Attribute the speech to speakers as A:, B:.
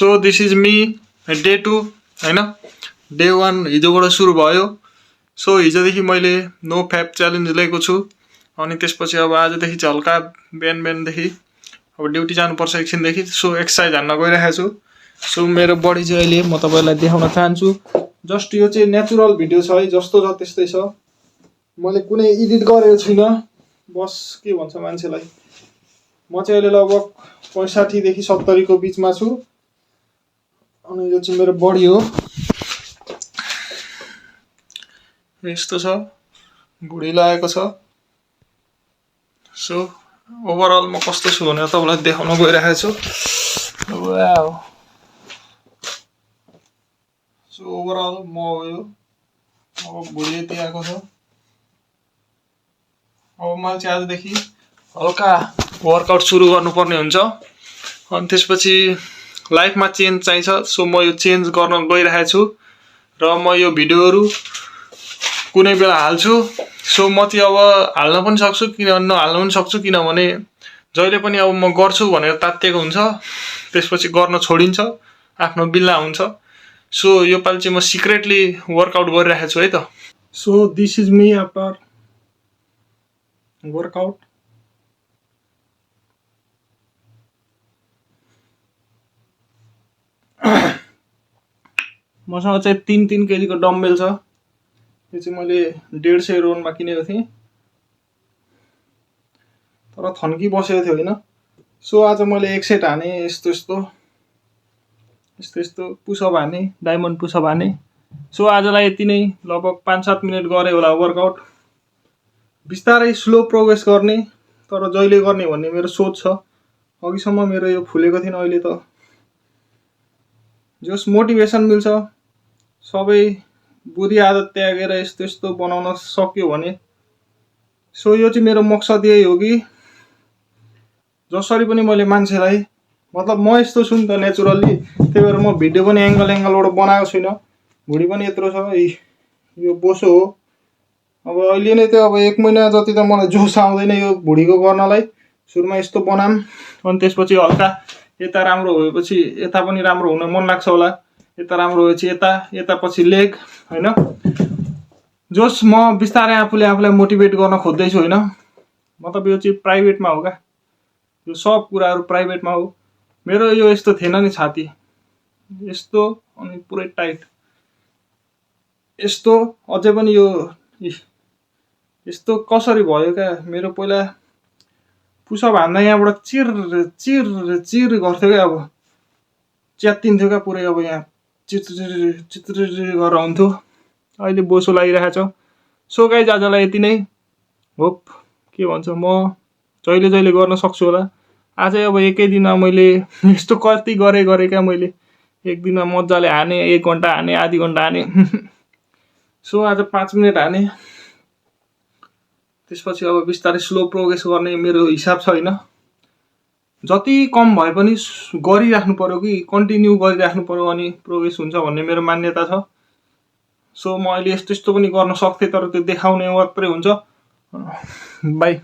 A: So this is me day 2 हैन। Day 1 हिजोबाट सुरु भयो। सो हिजोदेखि मैले नो फ्याप च्यालेन्ज लिएको छु। अनि त्यसपछि अब आजदेखि चाहिँ हल्का बिहानदेखि अब ड्युटी जानुपर्छ एकछिनदेखि। सो एक्सर्साइज हान्न गइरहेको छु। सो मेरो बडी चाहिँ अहिले म तपाईँलाई देखाउन चाहन्छु। जस्ट यो चाहिँ नेचुरल भिडियो छ है, जस्तो छ त्यस्तै छ। मैले कुनै एडिट गरेको छुइनँ। बस के भन्छ मान्छेलाई, म चाहिँ अहिले लगभग 65 देखि 70 को बिचमा छु। अनि यो चाहिँ मेरो बडी हो, यस्तो छ, भुँडी लागेको छ। सो ओभरअल म कस्तो छु भनेर तपाईँलाई देखाउन गइरहेको छु। वाउ। सो ओभरअल म हो यो। अब भुँडी यति आएको छ। अब मैले चाहिँ आजदेखि हल्का वर्कआउट सुरु गर्नुपर्ने हुन्छ। अनि त्यसपछि लाइफमा चेन्ज चाहिन्छ। सो म यो चेन्ज गर्न गइरहेको छु र म यो भिडियोहरू कुनै बेला हाल्छु। सो म चाहिँ अब हाल्न पनि सक्छु, किन नहाल्न पनि सक्छु, किनभने जहिले पनि अब म गर्छु भनेर तात्तिएको हुन्छ, त्यसपछि गर्न छोडिन्छ, आफ्नो बिल्ला हुन्छ। सो यो पालि चाहिँ म सिक्रेटली वर्कआउट गरिरहेको छु है त। So this is me after workout. मसँग चाहिँ 3 केजीको डम्बेल छ। यो चाहिँ मैले 150 रोनमा किनेको थिएँ, तर थन्की बसेको थियो होइन। सो आज मैले एक सेट हाने, यस्तो पुसअप हाने, डायमन्ड पुसअप हाने। सो आजलाई यति नै। लगभग 5-7 मिनट गरे होला वर्कआउट। बिस्तारै स्लो प्रोग्रेस गर्ने, तर जहिले गर्ने भन्ने मेरो सोच छ। अघिसम्म मेरो यो फुलेको थिएन, अहिले त जस मोटिभेसन मिल्छ। सबै बुरी आदत त्यागेर यस्तो बनाउन सक्यो भने। सो यो चाहिँ मेरो मकसद यही हो कि जसरी पनि मैले मान्छेलाई, मतलब म यस्तो छु नि त नेचुरल्ली, त्यही भएर म भिडियो पनि एङ्गलबाट बनाएको छुइनँ। भुँडी पनि यत्रो छ, यो बोसो हो। अब अहिले नै त अब 1 महिना जति त मलाई जोस आउँदैन यो भुँडीको गर्नलाई। सुरुमा यस्तो बनाम, अनि त्यसपछि हल्का यता राम्रो भएपछि यता पनि राम्रो हुन मन लाग्छ होला। यता राम्रो भएपछि यता पछि लेग हैन। जोस म बिस्तारै आफूलाई मोटिभेट गर्न खोज्दैछु होइन। मतलब यो चाहिँ प्राइभेटमा हो क्या, यो सब कुराहरू प्राइभेटमा हो। मेरो यो यस्तो थिएन नि, छाती यस्तो अनि पुरै टाइट यस्तो। अझै पनि यो यस्तो कसरी भयो क्या। मेरो पहिला पुसअप हान्दा यहाँबाट चिर गर्थ्यो क्या। अब च्यात्तिन्थ्यो क्या पुरै। अब यहाँ चित्र गरेर हुन्थ्यो। अहिले बोसो लागिरहेको छ। सो गाइज आजलाई यति नै। होप के भन्छ, म जहिले गर्न सक्छु होला। आजै अब एकै दिनमा मैले यस्तो कति गरेँ क्या मैले। एक दिनमा मजाले हाने, 1 घन्टा हाने, आधी घन्टा हाने। सो आज 5 मिनट हाने। त्यसपछि अब बिस्तारै स्लो प्रोग्रेस गर्ने मेरो हिसाब छ होइन। जति कम भए पनि गरिराख्नु पर्यो कि कन्टिन्यू गरिराख्नु पर्यो, अनि प्रोग्रेस हुन्छ भन्ने मेरो मान्यता छ। सो म अहिले यस्तो पनि गर्न सक्थेँ, तर त्यो देखाउने मात्रै हुन्छ। बाई।